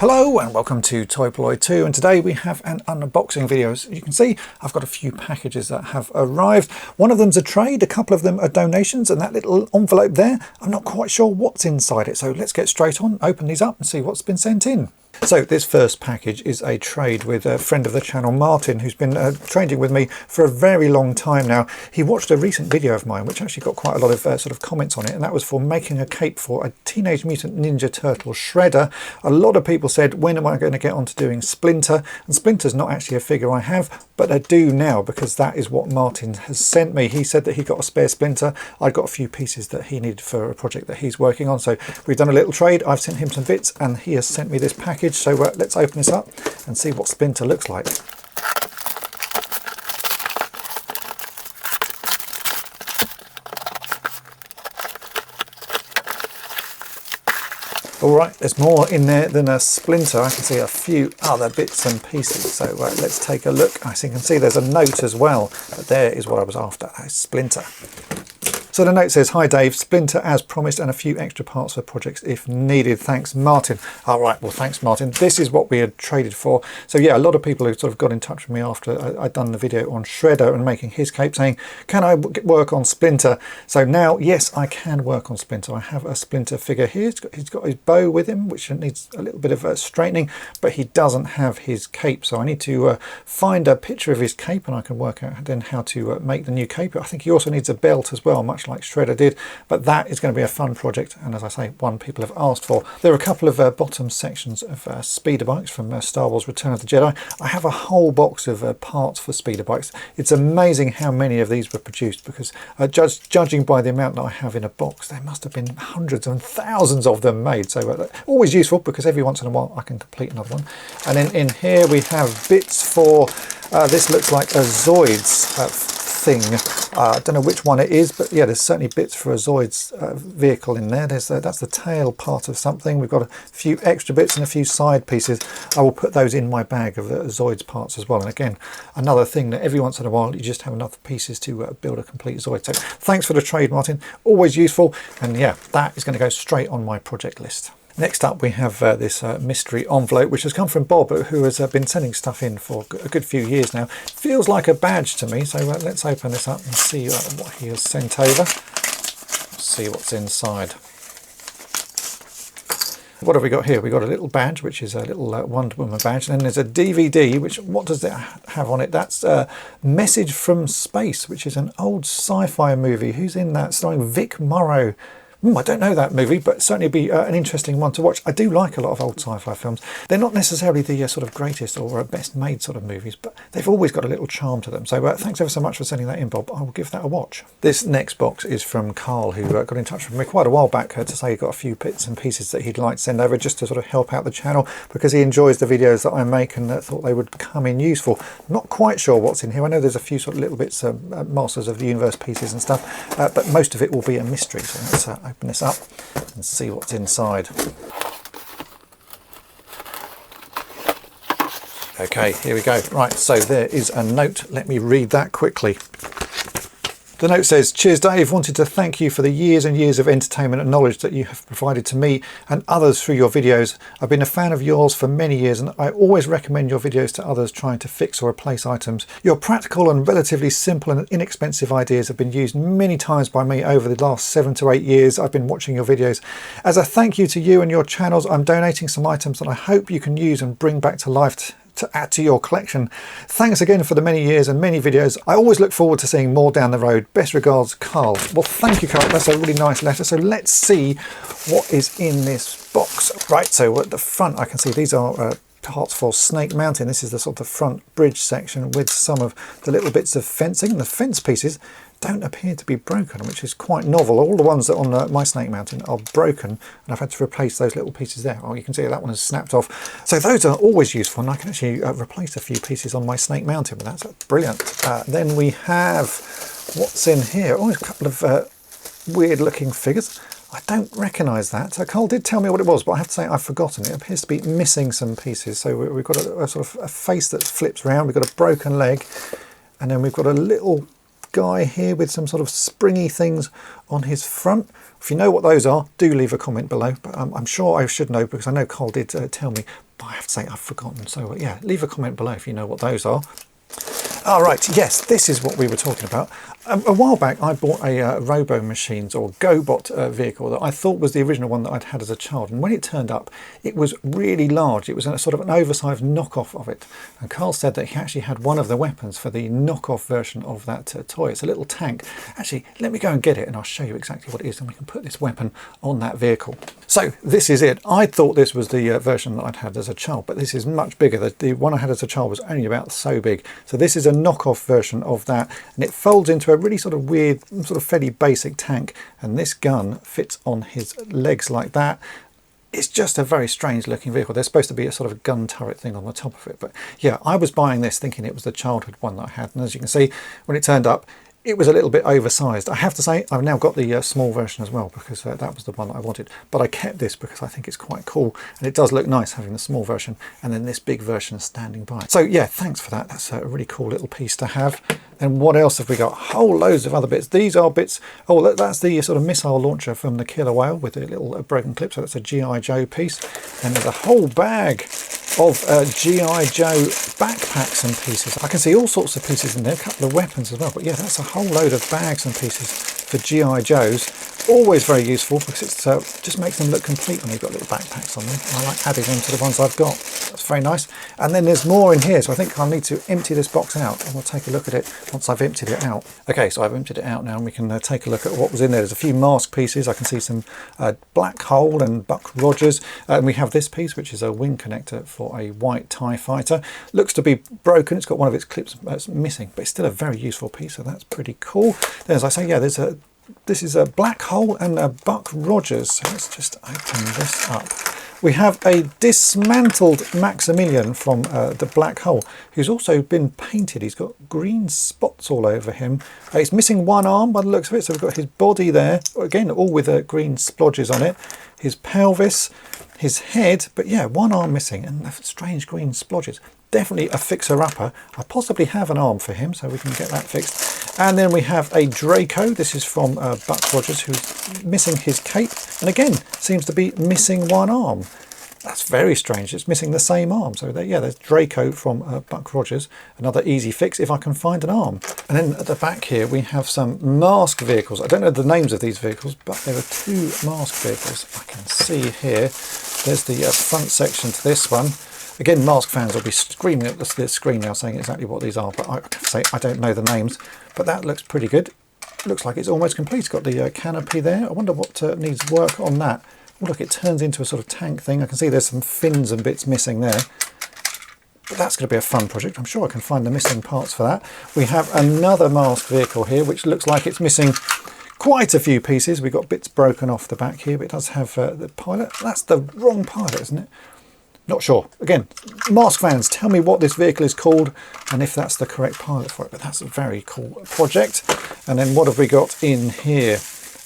Hello and welcome to Polloi Two, and today we have an unboxing video. As you can see, I've got a few packages that have arrived. One of them's a trade, a couple of them are donations, and that little envelope there, I'm not quite sure what's inside it. So let's get straight on, open these up and see what's been sent in. So this first package is a trade with a friend of the channel, Martin, who's been trading with me for a very long time now. He watched a recent video of mine which actually got quite a lot of sort of comments on it, and that was for making a cape for a Teenage Mutant Ninja Turtle Shredder. A lot of people said, when am I going to get on to doing Splinter? And Splinter's not actually a figure I have, but I do now because that is what Martin has sent me. He said that he got a spare Splinter. I got a few pieces that he needed for a project that he's working on. So we've done a little trade. I've sent him some bits and he has sent me this package. So let's open this up and see what Splinter looks like. All right, there's more in there than a Splinter. I can see a few other bits and pieces. So let's take a look. As you can see, there's a note as well. But there is what I was after, a Splinter. So the note says, "Hi Dave, Splinter as promised and a few extra parts for projects if needed. Thanks, Martin." All right, well, thanks, Martin. This is what we had traded for. So yeah, a lot of people who sort of got in touch with me after I'd done the video on Shredder and making his cape saying, can I work on Splinter? So now, yes, I can work on Splinter. I have a Splinter figure here. He's got his bow with him, which needs a little bit of straightening, but he doesn't have his cape. So I need to find a picture of his cape and I can work out then how to make the new cape. I think he also needs a belt as well, much like Shredder did, but that is going to be a fun project, and as I say, one people have asked for. There are a couple of bottom sections of speeder bikes from Star Wars Return of the Jedi. I have a whole box of parts for speeder bikes. It's amazing how many of these were produced, because judging by the amount that I have in a box, there must have been hundreds and thousands of them made. So always useful, because every once in a while I can complete another one. And then in here we have bits for this looks like a Zoids thing. I don't know which one it is, but yeah, there's certainly bits for a Zoids vehicle in there. That's the tail part of something. We've got a few extra bits and a few side pieces. I will put those in my bag of Zoids parts as well. And again, another thing that every once in a while you just have enough pieces to build a complete Zoid. So thanks for the trade, Martin. Always useful. And yeah, that is going to go straight on my project list. Next up we have this mystery envelope, which has come from Bob, who has been sending stuff in for a good few years now. Feels like a badge to me, so let's open this up and see what he has sent over. Let's see what's inside. What have we got here? We've got a little badge, which is a little Wonder Woman badge, and then there's a DVD, which, what does it have on it? That's a Message from Space, which is an old sci-fi movie. Who's in that? Starring Vic Morrow. I don't know that movie, but certainly be an interesting one to watch. I do like a lot of old sci-fi films. They're not necessarily the sort of greatest or best made sort of movies, but they've always got a little charm to them. So thanks ever so much for sending that in, Bob. I will give that a watch. This next box is from Carl, who got in touch with me quite a while back to say he got a few bits and pieces that he'd like to send over just to sort of help out the channel, because he enjoys the videos that I make and thought they would come in useful. Not quite sure what's in here. I know there's a few sort of little bits of Masters of the Universe pieces and stuff, but most of it will be a mystery. So let's open this up and see what's inside. Okay, here we go. Right, so there is a note. Let me read that quickly. The note says, "Cheers Dave, wanted to thank you for the years and years of entertainment and knowledge that you have provided to me and others through your videos. I've been a fan of yours for many years and I always recommend your videos to others trying to fix or replace items. Your practical and relatively simple and inexpensive ideas have been used many times by me over the last 7 to 8 years I've been watching your videos. As a thank you to you and your channels, I'm donating some items that I hope you can use and bring back to life to add to your collection. Thanks again for the many years and many videos. I always look forward to seeing more down the road. Best regards, Carl." Well, thank you, Carl. That's a really nice letter. So let's see what is in this box. Right, so at the front I can see these are parts for Snake Mountain. This is the sort of front bridge section with some of the little bits of fencing. The fence pieces don't appear to be broken, which is quite novel. All the ones that on my Snake Mountain are broken, and I've had to replace those little pieces there. Oh, you can see that one has snapped off. So those are always useful, and I can actually replace a few pieces on my Snake Mountain, but that's brilliant. Then we have, what's in here? Oh, a couple of weird looking figures. I don't recognise that. So Carl did tell me what it was, but I have to say I've forgotten. It appears to be missing some pieces. So we've got a sort of a face that flips around. We've got a broken leg, and then we've got a little guy here with some sort of springy things on his front. If you know what those are, do leave a comment below, but I'm sure I should know because I know Carl did tell me. But I have to say I've forgotten. So yeah, leave a comment below if you know what those are. All right, yes, this is what we were talking about. A while back, I bought a Robo Machines or GoBot vehicle that I thought was the original one that I'd had as a child. And when it turned up, it was really large. It was a sort of an oversized knockoff of it. And Carl said that he actually had one of the weapons for the knockoff version of that toy. It's a little tank. Actually, let me go and get it and I'll show you exactly what it is. And we can put this weapon on that vehicle. So this is it. I thought this was the version that I'd had as a child, but this is much bigger. The one I had as a child was only about so big. So this is a knockoff version of that, and it folds into a really sort of weird, sort of fairly basic tank, and this gun fits on his legs like that. It's just a very strange looking vehicle. There's supposed to be a sort of gun turret thing on the top of it, but yeah, I was buying this thinking it was the childhood one that I had, and as you can see, when it turned up, it was a little bit oversized. I have to say, I've now got the small version as well, because that was the one that I wanted. But I kept this because I think it's quite cool, and it does look nice having the small version and then this big version standing by. So yeah, thanks for that. That's a really cool little piece to have. And what else have we got? Whole loads of other bits. These are bits. Oh, that's the sort of missile launcher from the Killer Whale with a little broken clip. So that's a G.I. Joe piece. And there's a whole bag of G.I. Joe backpacks and pieces. I can see all sorts of pieces in there, a couple of weapons as well. But yeah, that's a whole load of bags and pieces for G.I. Joes. Always very useful because it just makes them look complete when they've got little backpacks on them. I like adding them to the ones I've got. That's very nice. And then there's more in here, so I think I'll need to empty this box out and we'll take a look at it once I've emptied it out. Okay, so I've emptied it out now and we can take a look at what was in there. There's a few mask pieces. I can see some Black Hole and Buck Rogers. And we have this piece, which is a wing connector for a white TIE fighter. Looks to be broken. It's got one of its clips missing, but it's still a very useful piece, so that's pretty cool. Then, as I say, yeah, this is a Black Hole and a Buck Rogers. So let's just open this up. We have a dismantled Maximilian from the Black Hole, who's also been painted. He's got green spots all over him. He's missing one arm by the looks of it, so we've got his body there, again, all with green splodges on it. His pelvis, his head, but yeah, one arm missing and strange green splodges. Definitely a fixer-upper. I possibly have an arm for him, so we can get that fixed. And then we have a Draco. This is from Buck Rogers, who's missing his cape. And again, seems to be missing one arm. That's very strange. It's missing the same arm. So there, yeah, there's Draco from Buck Rogers. Another easy fix if I can find an arm. And then at the back here, we have some mask vehicles. I don't know the names of these vehicles, but there are two mask vehicles I can see here. There's the front section to this one. Again, mask fans will be screaming at the screen now saying exactly what these are, but I can say I don't know the names. But that looks pretty good. Looks like it's almost complete. It's got the canopy there. I wonder what needs work on that. Oh, look, it turns into a sort of tank thing. I can see there's some fins and bits missing there. But that's going to be a fun project. I'm sure I can find the missing parts for that. We have another mask vehicle here, which looks like it's missing quite a few pieces. We've got bits broken off the back here, but it does have the pilot. That's the wrong pilot, isn't it? Not sure. Again, mask fans, tell me what this vehicle is called and if that's the correct pilot for it. But that's a very cool project. And then what have we got in here?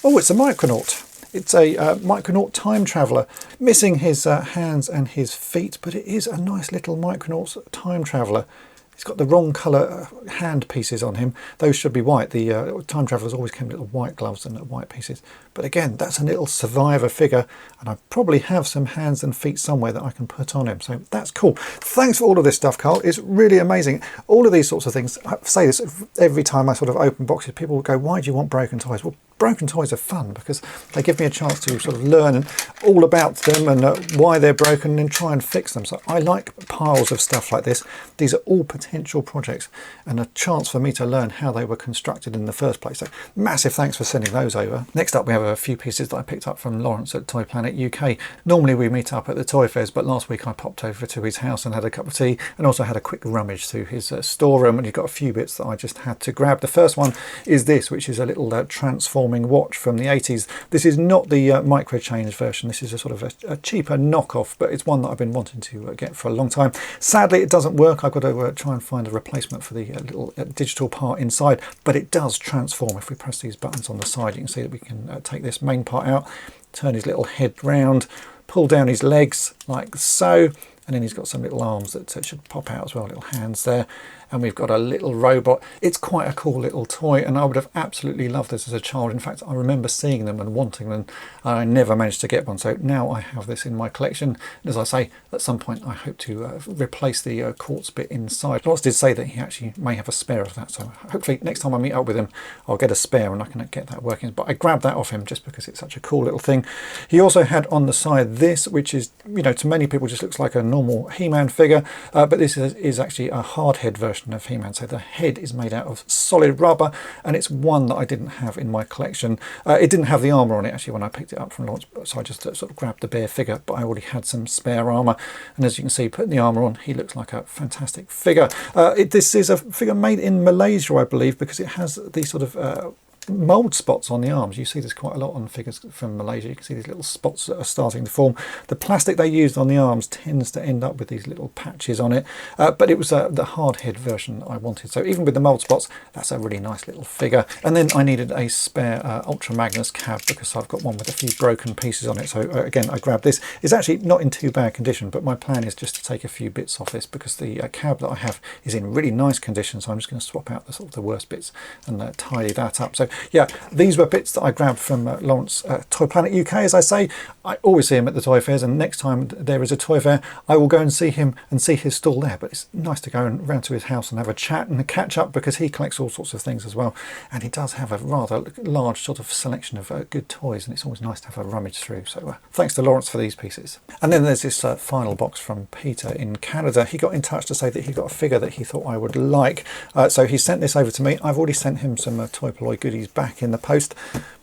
Oh, it's a Micronaut. It's a Micronaut time traveller, missing his hands and his feet, but it is a nice little Micronaut time traveller. He's got the wrong colour hand pieces on him. Those should be white. The time travellers always came with little white gloves and white pieces. But again, that's a little survivor figure, and I probably have some hands and feet somewhere that I can put on him. So that's cool. Thanks for all of this stuff, Carl. It's really amazing. All of these sorts of things, I say this every time I sort of open boxes, people will go, why do you want broken toys? Well, broken toys are fun because they give me a chance to sort of learn all about them and why they're broken and then try and fix them. So I like piles of stuff like this. These are all potential projects and a chance for me to learn how they were constructed in the first place. So massive thanks for sending those over. Next up, we have a few pieces that I picked up from Lawrence at Toy Planet UK. Normally we meet up at the toy fairs, but last week I popped over to his house and had a cup of tea and also had a quick rummage through his storeroom, and he's got a few bits that I just had to grab. The first one is this, which is a little transforming watch from the 80s. This is not the micro change version. This is a sort of a cheaper knockoff, but it's one that I've been wanting to get for a long time. Sadly, it doesn't work. I've got to try and find a replacement for the little digital part inside, but it does transform. If we press these buttons on the side, you can see that we can take this main part out, turn his little head round, pull down his legs like so, and then he's got some little arms that should pop out as well, little hands there. and we've got a little robot. It's quite a cool little toy, and I would have absolutely loved this as a child. In fact, I remember seeing them and wanting them. I never managed to get one, so now I have this in my collection. And as I say, at some point I hope to replace the quartz bit inside. Lawrence did say that he actually may have a spare of that, so hopefully next time I meet up with him I'll get a spare and I can get that working. But I grabbed that off him just because it's such a cool little thing. He also had on the side this, which is, you know, to many people just looks like a normal He-Man figure, but this is actually a hard head version of He-Man. So the head is made out of solid rubber, and it's one that I didn't have in my collection. It didn't have the armour on it actually when I picked it up from Lawrence, so I just sort of grabbed the bare figure, but I already had some spare armour, and as you can see, putting the armour on, he looks like a fantastic figure. This is a figure made in Malaysia, I believe, because it has these sort of mould spots on the arms. You see this quite a lot on figures from Malaysia. You can see these little spots that are starting to form. The plastic they used on the arms tends to end up with these little patches on it, but it was the hard head version I wanted. So even with the mould spots, that's a really nice little figure. And then I needed a spare Ultra Magnus cab because I've got one with a few broken pieces on it. So again, I grabbed this. It's actually not in too bad condition, but my plan is just to take a few bits off this because the cab that I have is in really nice condition. So I'm just going to swap out the sort of the worst bits and tidy that up. So yeah, these were bits that I grabbed from Lawrence Toy Planet UK. As I say, I always see him at the toy fairs, and next time there is a toy fair, I will go and see him and see his stall there. But it's nice to go and round to his house and have a chat and a catch up because he collects all sorts of things as well, and he does have a rather large sort of selection of good toys, and it's always nice to have a rummage through. So thanks to Lawrence for these pieces. And then there's this final box from Peter in Canada. He got in touch to say that he got a figure that he thought I would like, so he sent this over to me. I've already sent him some Toy Polloi goodies back in the post,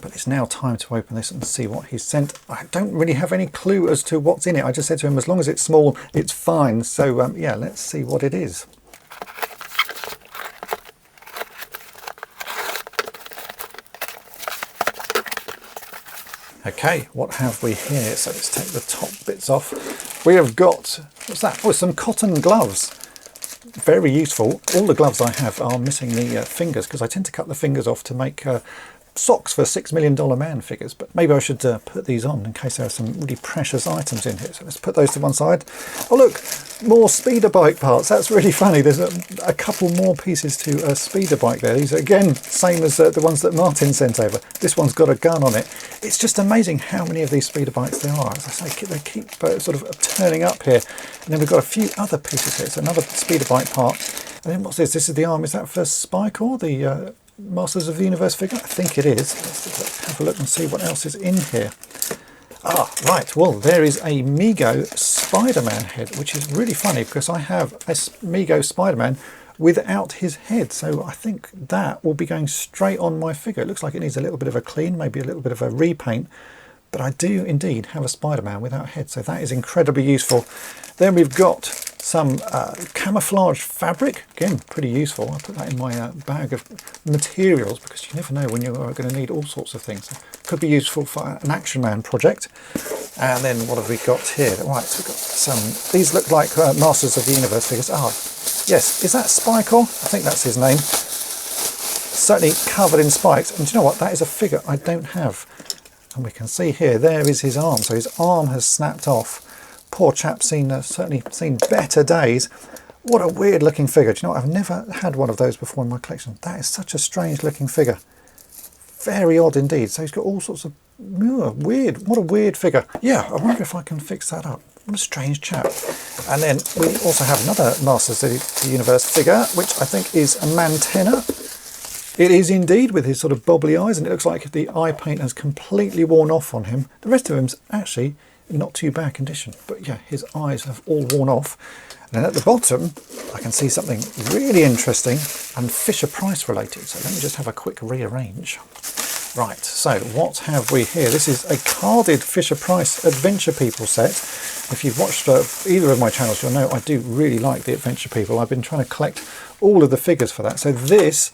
but it's now time to open this and see what he's sent. I don't really have any clue as to what's in it. I just said to him, as long as it's small, it's fine. So yeah, let's see what it is. Okay, what have we here? So let's take the top bits off. We have got, what's that? Oh, some cotton gloves. Very useful. All the gloves I have are missing the fingers because I tend to cut the fingers off to make socks for $6 Million Man figures, but maybe I should put these on in case there are some really precious items in here. So let's put those to one side. Oh look, more speeder bike parts. That's really funny. There's a couple more pieces to a speeder bike there. These are again same as the ones that Martin sent over. This one's got a gun on it. It's just amazing how many of these speeder bikes there are. As I say, they keep sort of turning up here. And then we've got a few other pieces here. So another speeder bike part. And then what's this? This is the arm. Is that for Spike or the Masters of the Universe figure? I think it is. Let's have a look and see what else is in here. Ah, right. Well, there is a Mego Spider-Man head, which is really funny because I have a Mego Spider-Man without his head. So I think that will be going straight on my figure. It looks like it needs a little bit of a clean, maybe a little bit of a repaint. But I do indeed have a Spider-Man without a head, so that is incredibly useful. Then we've got some camouflage fabric, again pretty useful. I put that in my bag of materials because you never know when you're going to need all sorts of things. So could be useful for an Action Man project. And then what have we got here? Right, so we've got some, these look like Masters of the Universe figures. Ah, yes, is that Spikor? I think that's his name. Certainly covered in spikes. And do you know what? That is a figure I don't have. And we can see here, there is his arm. So his arm has snapped off. Poor chap's certainly seen better days. What a weird looking figure. Do you know what? I've never had one of those before in my collection. That is such a strange looking figure. Very odd indeed. So he's got all sorts of weird, what a weird figure. Yeah, I wonder if I can fix that up. What a strange chap. And then we also have another Masters of the Universe figure, which I think is a Mantenna. It is indeed, with his sort of bobbly eyes, and it looks like the eye paint has completely worn off on him. The rest of him's actually in not too bad condition, but yeah, his eyes have all worn off. And then at the bottom, I can see something really interesting and Fisher-Price related. So let me just have a quick rearrange. Right, so what have we here? This is a carded Fisher-Price Adventure People set. If you've watched either of my channels, you'll know I do really like the Adventure People. I've been trying to collect all of the figures for that. So this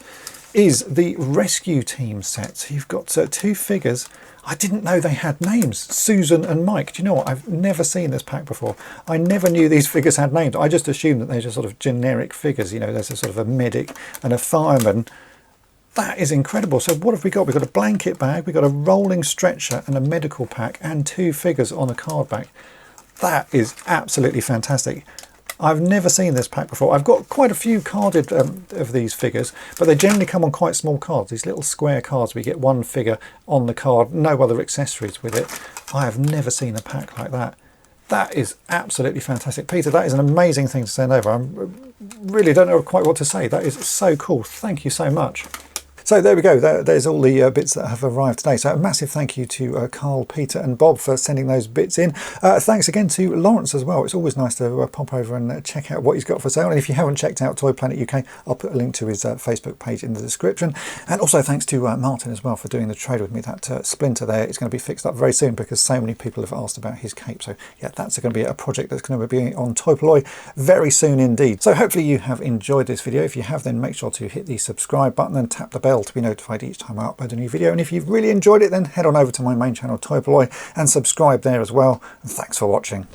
is the Rescue Team set. So you've got two figures. I didn't know they had names, Susan and Mike. Do you know what? I've never seen this pack before. I never knew these figures had names. I just assumed that they're just sort of generic figures. You know, there's a sort of a medic and a fireman. That is incredible. So what have we got? We've got a blanket bag, we've got a rolling stretcher and a medical pack and two figures on a card back. That is absolutely fantastic. I've never seen this pack before. I've got quite a few carded of these figures, but they generally come on quite small cards, these little square cards where you get one figure on the card, no other accessories with it. I have never seen a pack like that. That is absolutely fantastic. Peter, that is an amazing thing to send over. I really don't know quite what to say. That is so cool. Thank you so much. So there we go, there's all the bits that have arrived today. So a massive thank you to Carl, Peter and Bob for sending those bits in. Thanks again to Lawrence as well. It's always nice to pop over and check out what he's got for sale. And if you haven't checked out Toy Planet UK, I'll put a link to his Facebook page in the description. And also thanks to Martin as well for doing the trade with me. That Splinter there is going to be fixed up very soon because so many people have asked about his cape. So yeah, that's going to be a project that's going to be on Toy Polloi very soon indeed. So hopefully you have enjoyed this video. If you have, then make sure to hit the subscribe button and tap the bell to be notified each time I upload a new video. And if you've really enjoyed it, then head on over to my main channel Toy Polloi and subscribe there as well. And thanks for watching.